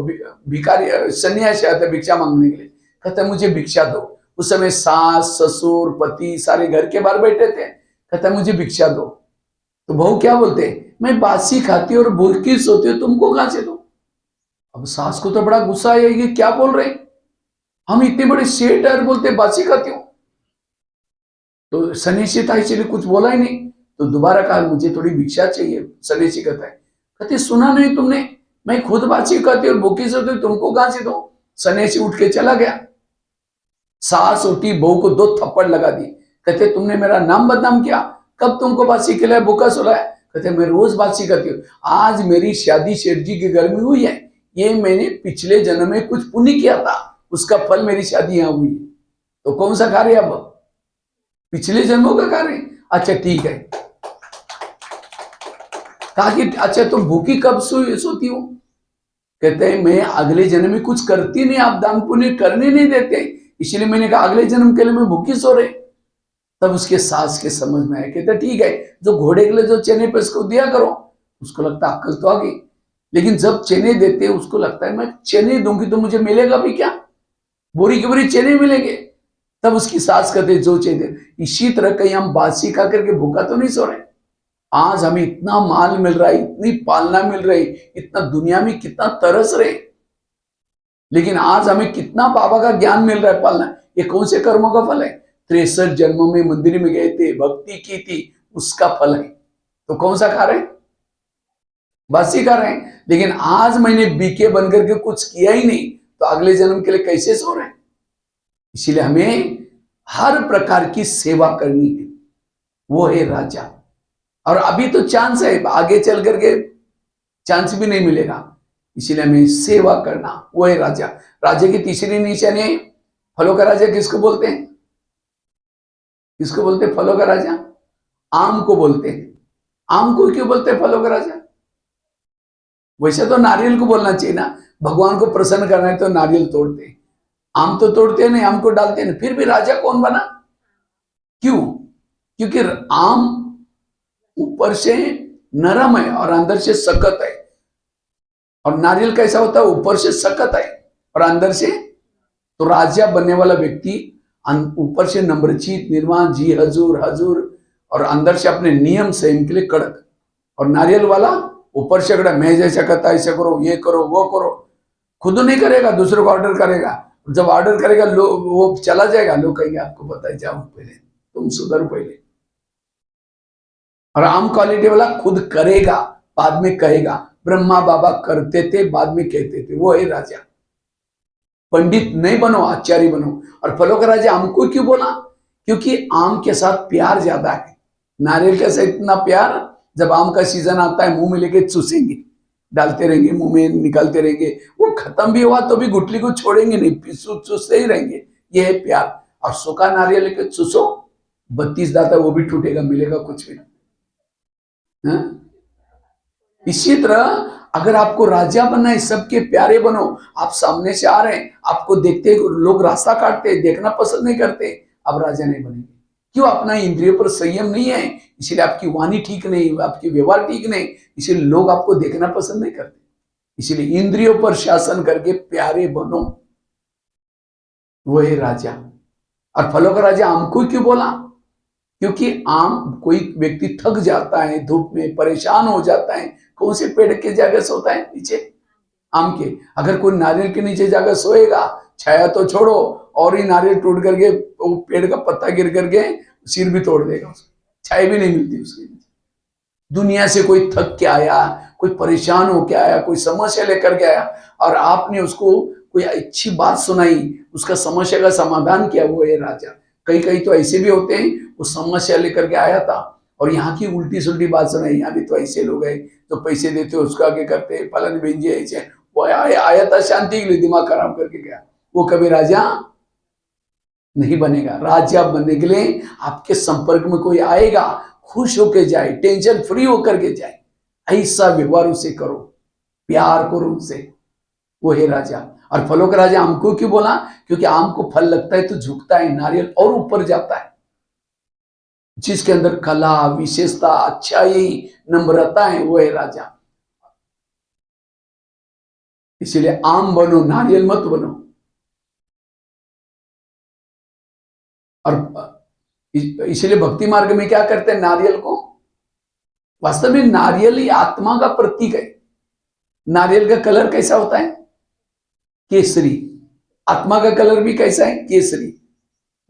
भिखारी सन्यासी आया था भिक्षा मांगने के लिए। कहता मुझे भिक्षा दो। उस समय सास ससुर पति सारे घर के बाहर बैठे थे। कहता मुझे भिक्षा दो। तो बहू क्या बोलते, मैं बासी खाती और भूखी सोती हूँ, तुमको कहां से दो। अब सास को तो बड़ा गुस्सा आया, ये क्या बोल रहे। हम इतने बड़े सेठ और बोलते बासी खाती हूँ। तो सन्यासी था इसलिए कुछ बोला ही नहीं। तो दोबारा कहा मुझे थोड़ी भिक्षा चाहिए। सन्यासी कहता है, कहते सुना नहीं तुमने, मैं खुद बासी खाती और भूखी सोती, तुमको कहां से दो। सन्यासी उठ के चला गया। सास उठी, बहू को 2 थप्पड़ लगा दी। कहते तुमने मेरा नाम बदनाम किया, कब तुमको बासी खिलाया, भूखा सुलाया। कहते मैं रोज बासी करती हूँ, आज मेरी शादी सेठ जी के घर में हुई है, ये मैंने पिछले जन्म में कुछ पुण्य किया था, उसका फल मेरी शादी यहाँ हुई है। तो कौन सा खा रहे अब, पिछले जन्मों का खा रहे। अच्छा ठीक है। कहा कि अच्छा तुम भूखी कब सोती हो। कहते हैं मैं अगले जन्म में कुछ करती नहीं, आप दान पुण्य करने नहीं देते, इसलिए मैंने कहा अगले जन्म के लिए मैं भूखी सो रहे। तब उसके सास के समझ में आया। कहते ठीक है, जो घोड़े के लिए जो चने पे उसको दिया करो। उसको लगता अक्ल तो आ गई, लेकिन जब चने देते उसको लगता है मैं चने दूंगी तो मुझे मिलेगा भी क्या, बोरी की बोरी चने मिलेंगे। तब उसकी सास कहते जो चने। इसी तरह कहीं हम बासी खा करके भूखा तो नहीं सो रहे। आज हमें इतना माल मिल रहा है, इतनी पालना मिल रही, इतना दुनिया में कितना तरस रहे, लेकिन आज हमें कितना बाबा का ज्ञान मिल रहा है पालना। ये कौन से कर्मों का फल है। 63 जन्मों में मंदिर में गए थे, भक्ति की थी, उसका फल है। तो कौन सा खा रहे हैं, बासी खा रहे हैं। लेकिन आज मैंने बीके बनकर के कुछ किया ही नहीं, तो अगले जन्म के लिए कैसे सो रहे हैं। इसीलिए हमें हर प्रकार की सेवा करनी है, वो है राजा। और अभी तो चांस है, आगे चल करके चांस भी नहीं मिलेगा, इसीलिए हमें सेवा करना, वो है राजा। राजा की तीसरी निशानी है, फलों का राजा किसको बोलते हैं, किसको बोलते हैं फलों का राजा, आम को बोलते हैं। आम को क्यों बोलते हैं फलों का राजा। वैसे तो नारियल को बोलना चाहिए ना, भगवान को प्रसन्न करना है तो नारियल तोड़ते हैं, आम तो तोड़ते नहीं, आम को डालते नहीं। फिर भी राजा कौन बना, क्यों, क्योंकि आम ऊपर से नरम है और अंदर से सख्त है, और नारियल कैसा होता है, ऊपर से सख्त है और अंदर से। तो राजा बनने वाला व्यक्ति ऊपर से नम्रचित, निर्वाण, जी हजूर हजूर, और अंदर से अपने नियम से इनके लिए कड़क। और नारियल वाला ऊपर से कड़ा, मैं जैसा कहता ऐसा करो, ये करो वो करो, खुद नहीं करेगा, दूसरों को ऑर्डर करेगा। जब ऑर्डर करेगा लोग, वो चला जाएगा, लोग कहेंगे आपको पता है, जाओ पहले तुम सुधरो पहले। और आम क्वालिटी वाला खुद करेगा, बाद में कहेगा। ब्रह्मा बाबा करते थे, बाद में कहते थे, वो है राजा। पंडित नहीं बनो, आचार्य बनो। और फलों का राजा आम को क्यों बोला, क्योंकि आम के साथ प्यार ज्यादा है। नारियल के साथ इतना प्यार, जब आम का सीजन आता है मुंह में लेके चूसेंगे, डालते रहेंगे मुंह में, निकालते रहेंगे, वो खत्म भी हुआ तो भी गुठली को छोड़ेंगे नहीं, चूसते ही रहेंगे। ये है प्यार। और सूखा नारियल लेके चूसो, 32 दाता वो भी टूटेगा, मिलेगा कुछ भी। इसी तरह अगर आपको राजा बनना है, सबके प्यारे बनो। आप सामने से आ रहे हैं, आपको देखते लोग रास्ता काटते हैं, देखना पसंद नहीं करते, अब राजा नहीं बनेंगे। क्यों, अपना इंद्रियों पर संयम नहीं है, इसीलिए आपकी वाणी ठीक नहीं, आपकी व्यवहार ठीक नहीं, इसीलिए लोग आपको देखना पसंद नहीं करते। इसीलिए इंद्रियों पर शासन करके प्यारे बनो, वो है राजा। और फलों का राजा आम को क्यों बोला, क्योंकि आम, कोई व्यक्ति थक जाता है, धूप में परेशान हो जाता है, कौन से पेड़ के जगह सोता है, नीचे, आम के। अगर कोई नारियल के नीचे जाकर सोएगा, छाया तो छोड़ो, और ही नारियल टूट करके, वो पेड़ का पत्ता गिर करके सिर भी तोड़ देगा, उसको छाया भी नहीं मिलती उसके नीचे। दुनिया से कोई थक के आया, कोई परेशान होके आया, कोई समस्या लेकर के आया, और आपने उसको कोई अच्छी बात सुनाई, उसका समस्या का समाधान किया, वो है राजा। कई कई तो ऐसे भी होते हैं, वो समस्या लेकर के आया था और यहाँ की उल्टी सुल्टी बात सुनाई। यहाँ भी तो ऐसे लोग हैं जो पैसे देते हो उसका आगे करते, फलन भेंजे ऐसे। वो आया था शांति के लिए, दिमाग खराब करके गया, वो कभी राजा नहीं बनेगा। राजा बनने के लिए आपके संपर्क में कोई आएगा, खुश होके जाए, टेंशन फ्री होकर के जाए, ऐसा व्यवहार उसे करो, प्यार करो उनसे, वो है राजा। और फलों का राजा आम को क्यों बोला, क्योंकि आम को फल लगता है तो झुकता है, नारियल और ऊपर जाता है, जिसके अंदर कला, विशेषता, अच्छाई, नम्रता है, वो है राजा। इसीलिए आम बनो, नारियल मत बनो। और इसीलिए भक्ति मार्ग में क्या करते हैं, नारियल को, वास्तव में नारियल ही आत्मा का प्रतीक है। नारियल का कलर कैसा होता है, केसरी, आत्मा का कलर भी कैसा है? केसरी।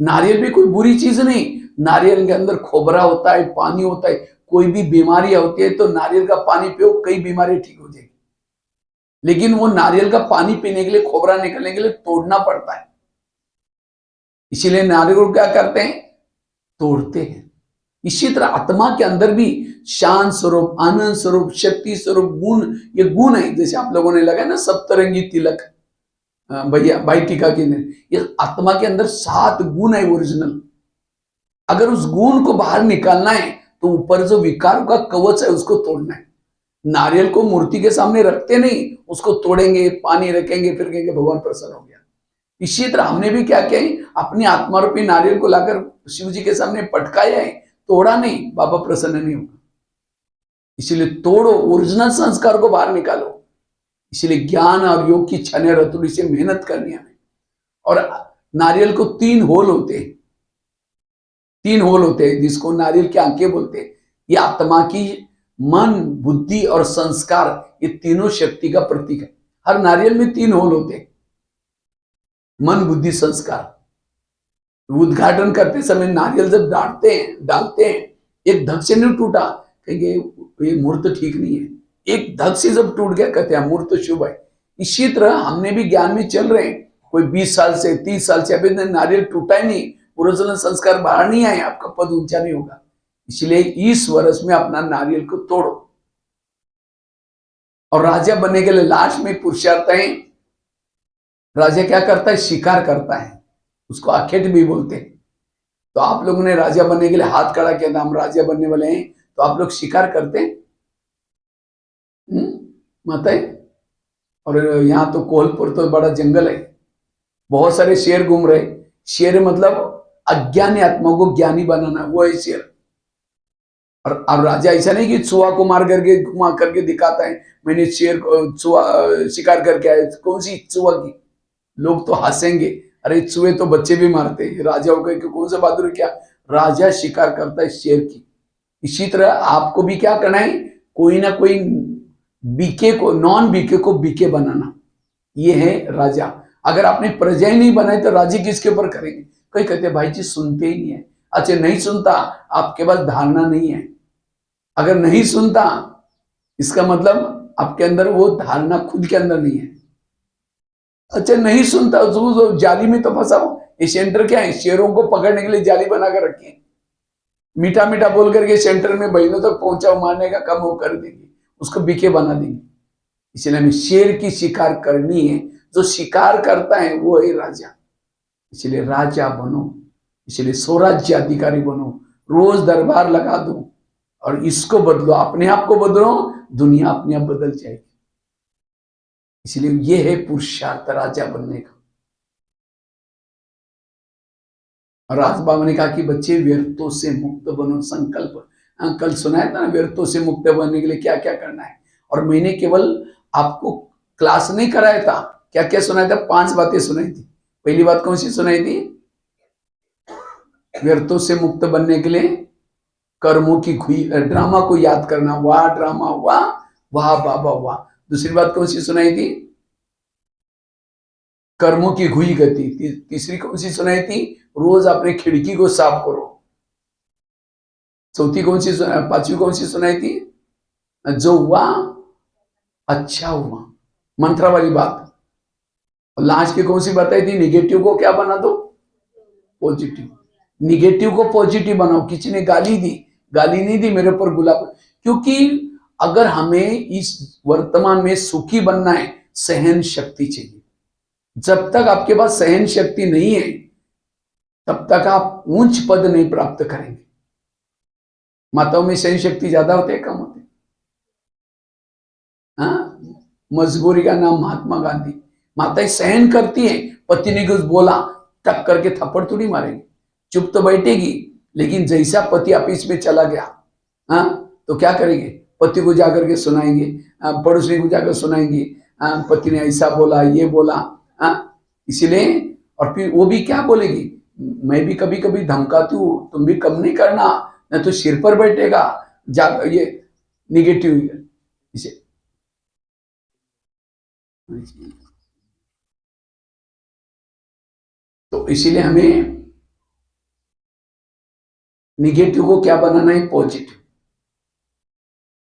नारियल भी कोई बुरी चीज नहीं, नारियल के अंदर खोबरा होता है, पानी होता है। कोई भी बीमारी होती है तो नारियल का पानी पियो, कई बीमारी ठीक हो जाएगी। लेकिन वो नारियल का पानी पीने के लिए, खोबरा निकलने के लिए तोड़ना पड़ता है। इसीलिए नारियल को क्या करते हैं? तोड़ते हैं। इसी तरह आत्मा के अंदर भी शांत स्वरूप, आनंद स्वरूप, शक्ति स्वरूप गुण, ये गुण है। जैसे आप लोगों ने लगाया ना सप्तरंगी तिलक, भैया भाई टीका के ने, ये आत्मा के अंदर 7 गुण है ओरिजिनल। अगर उस गुण को बाहर निकालना है तो ऊपर जो विकार का कवच है उसको तोड़ना है। नारियल को मूर्ति के सामने रखते नहीं, उसको तोड़ेंगे, पानी रखेंगे, फिर कहेंगे भगवान प्रसन्न हो गया। इसी तरह हमने भी क्या किया है, अपनी आत्मा रूपी नारियल को लाकर शिव जी के सामने पटकाया है, तोड़ा नहीं, बाबा प्रसन्न नहीं होगा। इसीलिए तोड़ो, ओरिजिनल संस्कार को बाहर निकालो। इसीलिए ज्ञान और योग की छने रतुड़ी से मेहनत करनी हमें। और नारियल को 3 होल होते हैं, 3 होल होते हैं जिसको नारियल की आंखें बोलते हैं। ये आत्मा की मन, बुद्धि और संस्कार, ये तीनों शक्ति का प्रतीक है। हर नारियल में 3 होल होते हैं, मन, बुद्धि, संस्कार। उद्घाटन करते समय नारियल जब डालते हैं, एक धक से नहीं टूटा, कहेंगे ये मूर्त ठीक नहीं है। एक धक से जब टूट गया, कहते हैं मूर्त शुभ है। इसी तरह हमने भी ज्ञान में चल रहे हैं, कोई 20 साल से, 30 साल से, अभी नारियल टूटा ही नहीं, ओरिजिनल संस्कार बाहर नहीं आए, आपका पद ऊंचा नहीं होगा। इसलिए इस वर्ष में अपना नारियल को तोड़ो। और राजा बनने के लिए लास्ट में पुरुषार्थ है। राजा क्या करता है? शिकार करता है, उसको आखेट भी बोलते हैं। तो आप लोगों ने राजा बनने के लिए हाथ खड़ा किया था, हम राजा बनने वाले हैं, तो आप लोग शिकार करते हैं? माता है। और यहाँ तो कोहलपुर तो बड़ा जंगल है, बहुत सारे शेर घूम रहे। शेर मतलब अज्ञानी आत्मा को ज्ञानी बनाना, वो है शेर। और अब राजा ऐसा नहीं कि चूहा को मार करके घुमा करके दिखाता है, मैंने शेर को चूहा शिकार करके आया। कौन सी चूहा की? लोग तो हंसेंगे, अरे चूहे तो बच्चे भी मारते हैं, राजा हो गए कौन सा बहादुर क्या? राजा शिकार करता है शेर की। इसी तरह आपको भी क्या करना है? कोई ना कोई बीके को, नॉन बीके को बीके बनाना, ये है राजा। अगर आपने प्रजा ही नहीं बनाई तो राजी किसके ऊपर करेंगे? कोई कहते भाई जी सुनते ही नहीं है। अच्छा, नहीं सुनता, आपके पास धारणा नहीं है। अगर नहीं सुनता, इसका मतलब आपके अंदर वो धारणा खुद के अंदर नहीं है। अच्छा, नहीं सुनता, जो जाली में तो फंसाओ। ये सेंटर क्या है? शेरों को पकड़ने के लिए जाली बना कर रखी है। मीठा मीठा बोल करके सेंटर में बहनों तक पहुंचाओ, मारने का काम वो कर देंगे, उसको बीके बना देंगे। इसलिए हमें शेर की शिकार करनी है। जो शिकार करता है वो है राजा। इसलिए राजा बनो, इसलिए स्वराज्य अधिकारी बनो, रोज दरबार लगा दो और इसको बदलो, अपने आप को बदलो, दुनिया अपने आप बदल जाएगी। इसलिए ये है पुरुषार्थ राजा बनने का। और राज बाबा ने कहा कि बच्चे व्यर्थों से मुक्त बनो, संकल्प। कल सुनाया था ना, व्यर्थों से मुक्त बनने के लिए क्या क्या करना है। और मैंने केवल आपको क्लास नहीं कराया था, क्या क्या सुनाया था? 5 बातें सुनाई थी। पहली बात कौन सी सुनाई थी? व्यर्थों से मुक्त बनने के लिए कर्मों की ड्रामा को याद करना, वाह ड्रामा वाह, वाह बाबा वाह। दूसरी बात कौन सी सुनाई थी? कर्मों की घुई गति। तीसरी कौन सी सुनाई थी? रोज अपने खिड़की को साफ करो। चौथी कौन सी, 5वीं कौन सी सुनाई थी? जो हुआ अच्छा हुआ, मंत्रा वाली बात। और लास्ट की कौन सी बताई थी? निगेटिव को क्या बना दो? पॉजिटिव। निगेटिव को पॉजिटिव बनाओ। किसी ने गाली दी, गाली नहीं दी, मेरे ऊपर गुलाब। क्योंकि अगर हमें इस वर्तमान में सुखी बनना है, सहन शक्ति चाहिए। जब तक आपके पास सहन शक्ति नहीं है, तब तक आप उच्च पद नहीं प्राप्त करेंगे। माताओं में सहन शक्ति ज्यादा होती है, कम होती है? हाँ, मजबूरी का नाम महात्मा गांधी। माताएं सहन करती हैं, पति ने कुछ बोला, टक करके थप्पड़ थोड़ी मारेंगे, चुप तो बैठेगी। लेकिन जैसा पति ऑफिस में चला गया, हाँ, तो क्या करेंगे? पति को जाकर के सुनाएंगे, पड़ोसी को जाकर सुनाएंगे, पति ने ऐसा बोला, ये बोला। इसीलिए, और फिर वो भी क्या बोलेगी? मैं भी कभी कभी धमकाती हूँ, तुम भी कम नहीं करना, नहीं तो सिर पर बैठेगा। जा, ये निगेटिव इसे तो इसीलिए हमें निगेटिव को क्या बनाना है, पॉजिटिव,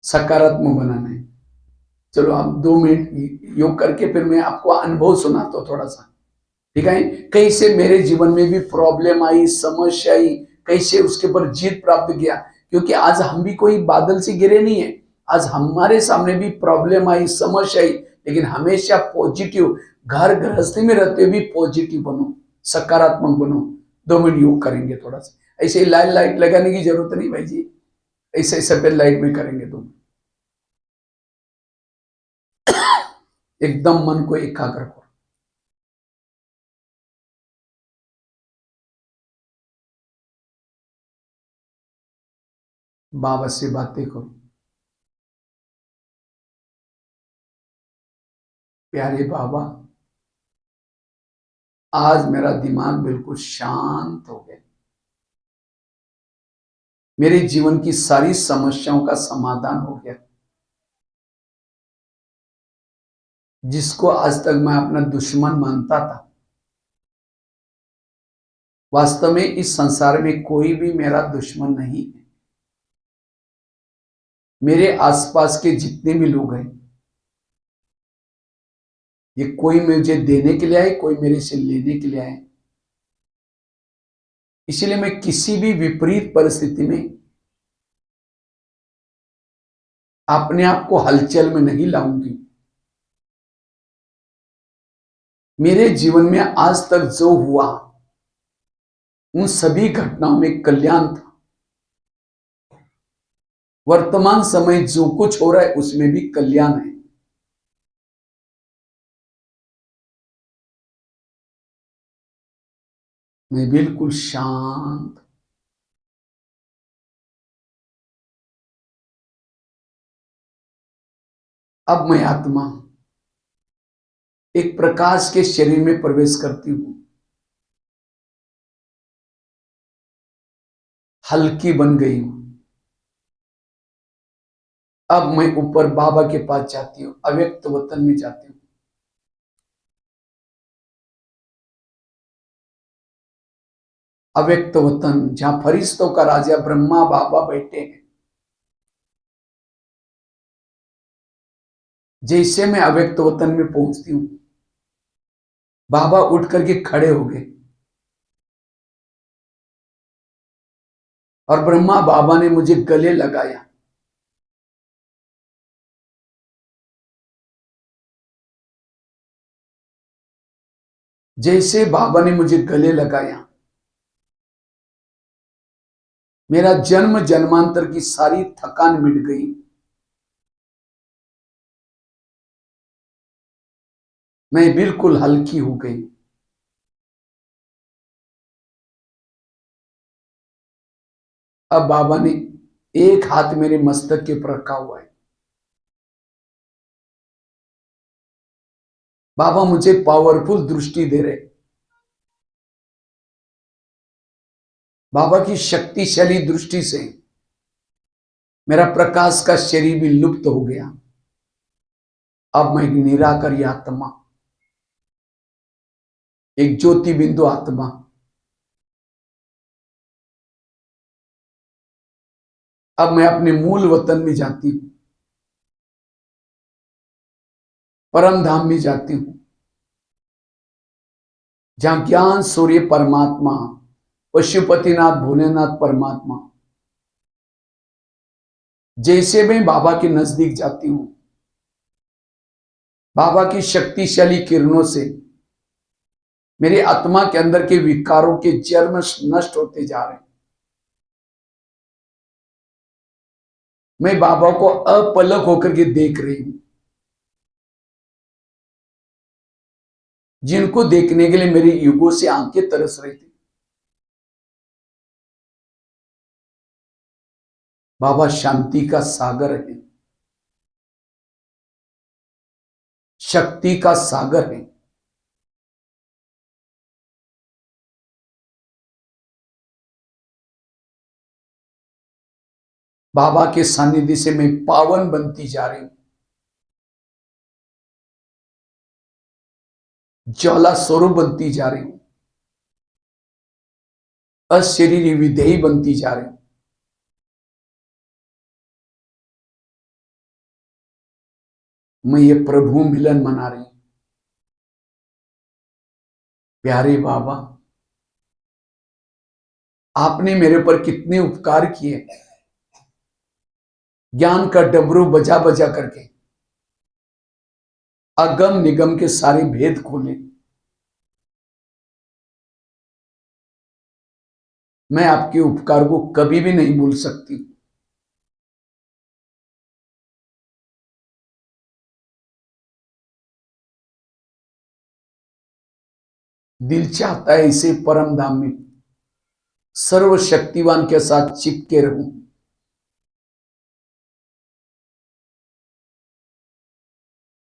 सकारात्मक बनाना है। चलो आप 2 मिनट योग करके फिर मैं आपको अनुभव सुनाता हूं थोड़ा सा, ठीक है। कैसे मेरे जीवन में भी प्रॉब्लम आई, समस्या आई, कैसे उसके ऊपर जीत प्राप्त किया। क्योंकि आज हम भी कोई बादल से गिरे नहीं है, आज हमारे सामने भी प्रॉब्लम आई, समस्या आई, लेकिन हमेशा पॉजिटिव, घर गृहस्थी में रहते हुए भी पॉजिटिव बनो, सकारात्मक बनो। 2 मिनट योग करेंगे थोड़ा सा, ऐसे ही लाइट लाइट लगाने की जरूरत नहीं भाई जी, ऐसे सफेद लाइट में करेंगे तुम। एकदम मन को एकाग्र करो, बाबा से बातें करो। प्यारे बाबा, आज मेरा दिमाग बिल्कुल शांत हो गया, मेरे जीवन की सारी समस्याओं का समाधान हो गया। जिसको आज तक मैं अपना दुश्मन मानता था, वास्तव में इस संसार में कोई भी मेरा दुश्मन नहीं है। मेरे आसपास के जितने भी लोग हैं, ये कोई मुझे देने के लिए आए, कोई मेरे से लेने के लिए आए। इसलिए मैं किसी भी विपरीत परिस्थिति में अपने आप को हलचल में नहीं लाऊंगी। मेरे जीवन में आज तक जो हुआ, उन सभी घटनाओं में कल्याण था। वर्तमान समय जो कुछ हो रहा है उसमें भी कल्याण है। मैं बिल्कुल शांत। अब मैं आत्मा एक प्रकाश के शरीर में प्रवेश करती हूं, हल्की बन गई हूं। अब मैं ऊपर बाबा के पास जाती हूं, अव्यक्त वतन में जाती हूं। अव्यक्त वतन जहां फरिश्तों का राजा ब्रह्मा बाबा बैठे हैं। जैसे मैं अव्यक्त वतन में पहुंचती हूं, बाबा उठ करके खड़े हो गए और ब्रह्मा बाबा ने मुझे गले लगाया। जैसे बाबा ने मुझे गले लगाया, मेरा जन्म जन्मांतर की सारी थकान मिट गई। मैं बिल्कुल हल्की हो गई। अब बाबा ने एक हाथ मेरे मस्तक के ऊपर रखा हुआ है। बाबा मुझे पावरफुल दृष्टि दे रहे। बाबा की शक्तिशाली दृष्टि से मेरा प्रकाश का शरीर भी लुप्त हो गया। अब मैं एक निराकारी आत्मा, एक ज्योति बिंदु आत्मा। अब मैं अपने मूल वतन में जाती हूं, परम धाम में जाती हूं, जहां ज्ञान सूर्य परमात्मा, पशुपतिनाथ भोलेनाथ परमात्मा। जैसे मैं बाबा के नजदीक जाती हूं, बाबा की शक्तिशाली किरणों से मेरी आत्मा के अंदर के विकारों के जन्म नष्ट होते जा रहे हैं। मैं बाबा को अपलक होकर के देख रही हूं, जिनको देखने के लिए मेरी युगों से आंखें तरस रही थी। बाबा शांति का सागर है, शक्ति का सागर है। बाबा के सानिध्य से मैं पावन बनती जा रही हूं, ज्वाला स्वरूप बनती जा रही हूं। अशरीरी विधेयी बनती जा रही हूं। मैं ये प्रभु मिलन मना रही हूं। प्यारे बाबा, आपने मेरे पर कितने उपकार किए, ज्ञान का डबरू बजा बजा करके अगम निगम के सारे भेद खोले। मैं आपके उपकार को कभी भी नहीं भूल सकती। दिल चाहता है इसे परम धाम में सर्वशक्तिवान के साथ चिपके रहूं।